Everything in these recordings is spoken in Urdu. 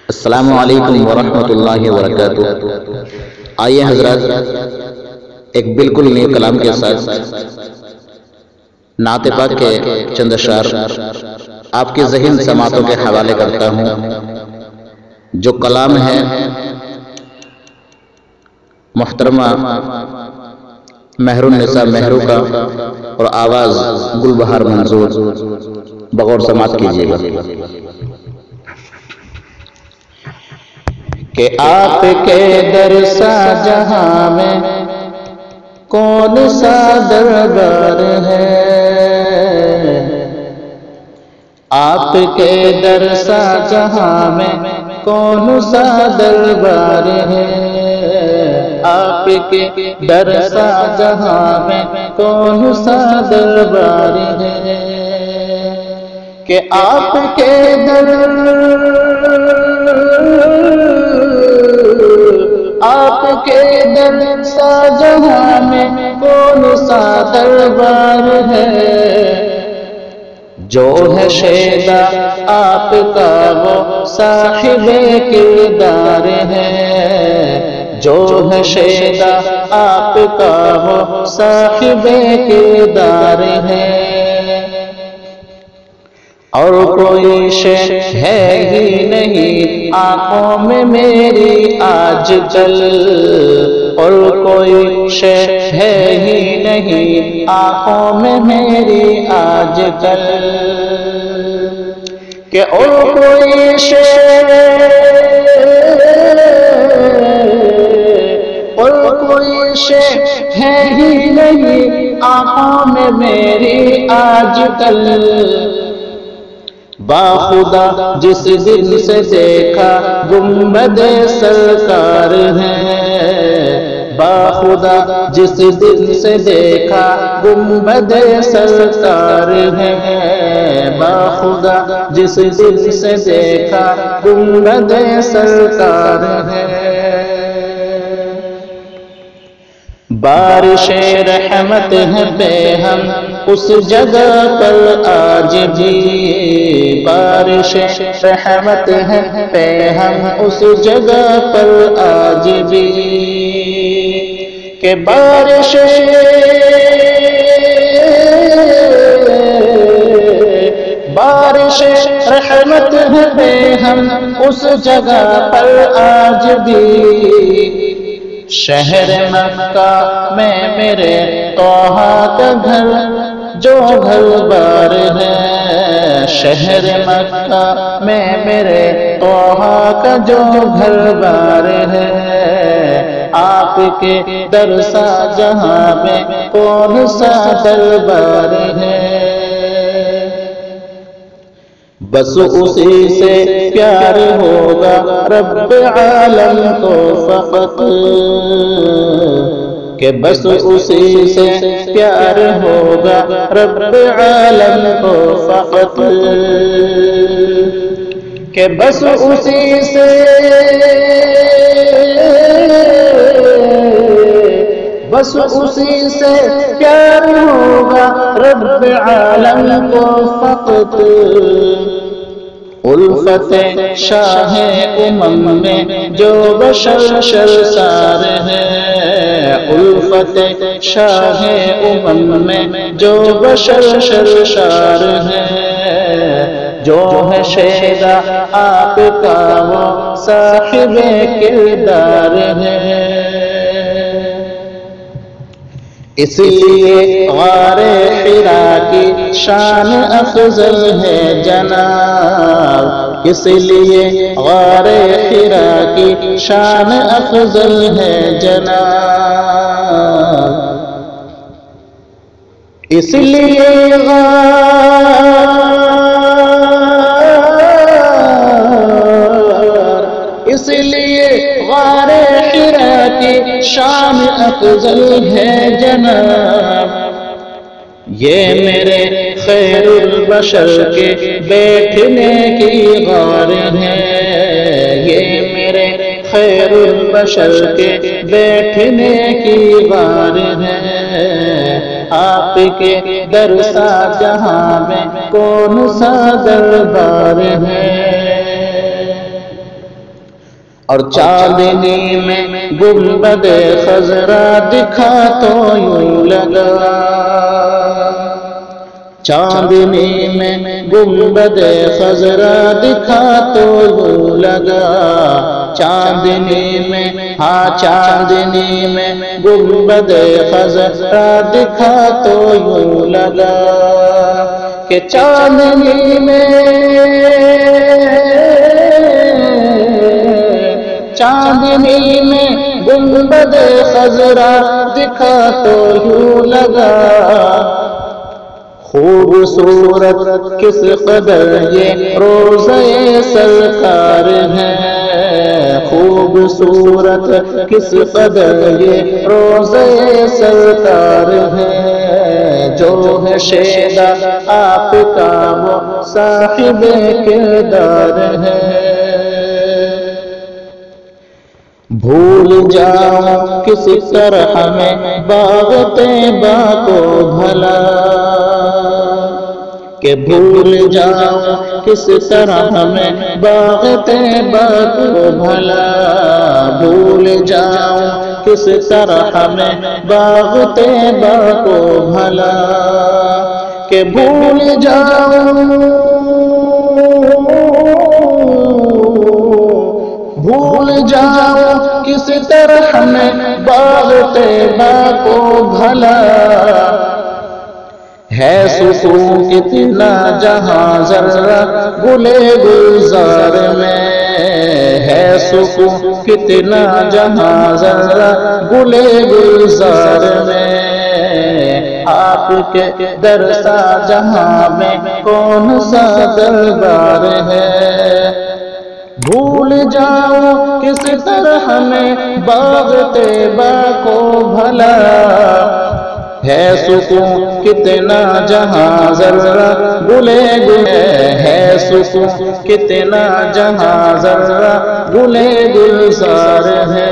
السلام علیکم ورحمۃ اللہ وبرکاتہ۔ آئیے حضرات ایک بالکل نئے کلام کے ساتھ نعت پاک کے چند اشعار آپ کے ذہن سماعتوں کے حوالے کرتا ہوں۔ جو کلام ہے محترمہ مہر النساء مہرو کا اور آواز گل بہار منظور، بغور سماعت کیجیے گا۔ کہ آپ کے در سا جہاں میں کون سا دربار ہے، آپ کے در سا جہاں میں کون سا دربار ہے، آپ کے در سا جہاں میں کون سا دربار ہے، کہ آپ کے در سا جہاں میں کون سا دربار ہے، جو ہے شیدا آپ کا وہ صاحب کردار ہے، جو ہے شیدا آپ کا وہ صاحب کردار ہے، اور کوئی شے ہے ہی نہیں آنکھوں میں میری آج کل، اور کوئی شے ہے ہی نہیں آنکھوں میں میری آج کل، کہ اور کوئی شے ہے ہی نہیں آنکھوں میں میری آج کل، باخدا جس دن سے دیکھا گنبد سرکار ہے، باخدا جس دن سے دیکھا گنبد سرکار ہے، باخدا جس دن سے دیکھا گنبد سرکار ہے، بارش رحمت ہے بے ہم اس جگہ پر آج بھی، بارش رحمت ہے بے ہم اس جگہ پر آج بھی، کہ بارش رحمت ہے بے ہم اس جگہ پر آج بھی، شہر مکہ میں میرے طہ کا گھر جو گھر بار ہے، شہر مکہ میں میرے طہ کا جو گھر بار ہے، آپ کے در سا جہاں میں کون سا دربار ہے، بس اسی سے پیار ہوگا رب عالم کو فقط، کہ بس اسی سے پیار ہوگا رب عالم کو فقط، کہ بس اسی سے پیار ہوگا رب عالم کو فقط، الفت شاہ میں جو بشر شرسار ہے، الفت شاہ میں جو بشر شرسار ہے، جو ہے شیدا آپ کا وہ صاحب کردار ہے، اس لیے غار حرا کی شان افضل ہے جناب، اس لیے غار حرا کی شان افضل ہے جناب، اس لیے غار حرا کی شان افضل ہے جناب، یہ میرے خیر البشر کے بیٹھنے کی غار ہے، یہ میرے خیر البشر کے بیٹھنے کی غار ہے، آپ کے در سا جہاں میں کون سا دربار ہے، اور چاندنی میں گنبد خضرا دکھا تو یوں لگا، چاندنی میں گنبد خضرا دکھا تو یوں لگا، چاندنی میں چاندنی میں گنبد خضرا دکھا تو یوں لگا کہ چاندنی میں گنبد خضرا دکھا تو یوں لگا، خوبصورت کس قدر یہ روضہ سرکار ہے، خوبصورت کس قدر یہ روضہ سرکار ہے، جو ہے شیدا آپ کا وہ صاحب کردار ہے۔ بھول جاؤں کس طرح میں باغ طیبہ کو بھلا، کہ بھول جاؤں کس طرح میں باغ طیبہ کو بھلا، بھول جاؤں کس طرح میں باغ طیبہ کو بھلا، کہ بھول جاؤں کس طرح میں باغ طیبہ کو بھلا، ہے سکون کتنا جہاں ذرہ گلے گلزار میں، ہے سکون کتنا جہاں ذرہ گلے گلزار میں، آپ کے در سا جہاں میں کون سا دربار ہے۔ بھول جاؤں کس طرح میں باغ طیبہ کو بھلا، ہے سکون کتنا جہاں ذرہ گلے گلے، ہے سکون کتنا جہاں ذرہ گلے گلزار ہے۔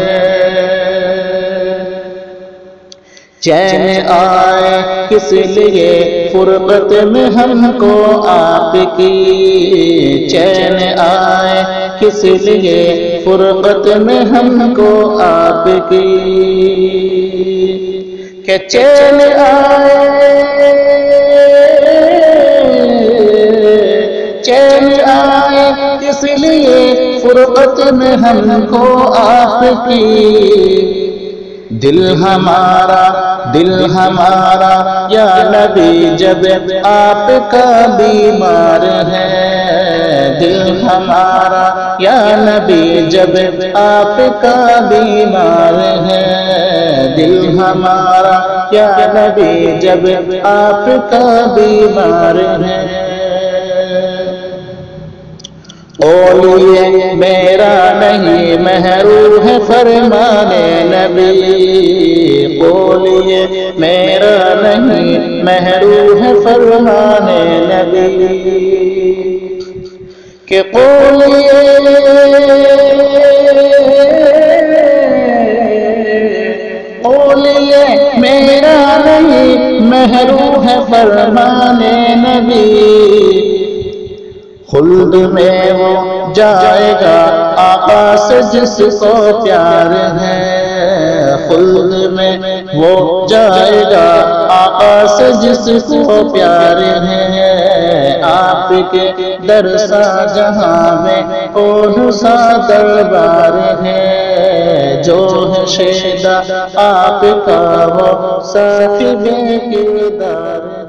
چین آئے کس لیے فرقت میں ہم کو آپ کی، چین آئے کس لیے فرقت میں ہم کو آپ کی، کہ چین آئے کس لیے فرقت میں ہم کو آپ کی، دل ہمارا یا نبی جب آپ کا بیمار ہے، دل ہمارا یا نبی جب آپ کا بیمار ہے، دل ہمارا یا نبی جب آپ کا بیمار ہے۔ اولیے میرا نہیں محرو ہے فرمان نبی، اولیے میرا نہیں محرو ہے فرمان نبی، کہ اولیے میرا نہیں محرو ہے فرمان نبی، خلد میں وہ جائے گا آقا سے جس کو پیار ہے، خلد میں وہ جائے گا آقا سے جس کو پیار ہے، آپ کے در سا جہاں میں کون سا دربار ہے، جو ہے شیدا آپ کا وہ صاحب کردار ہے۔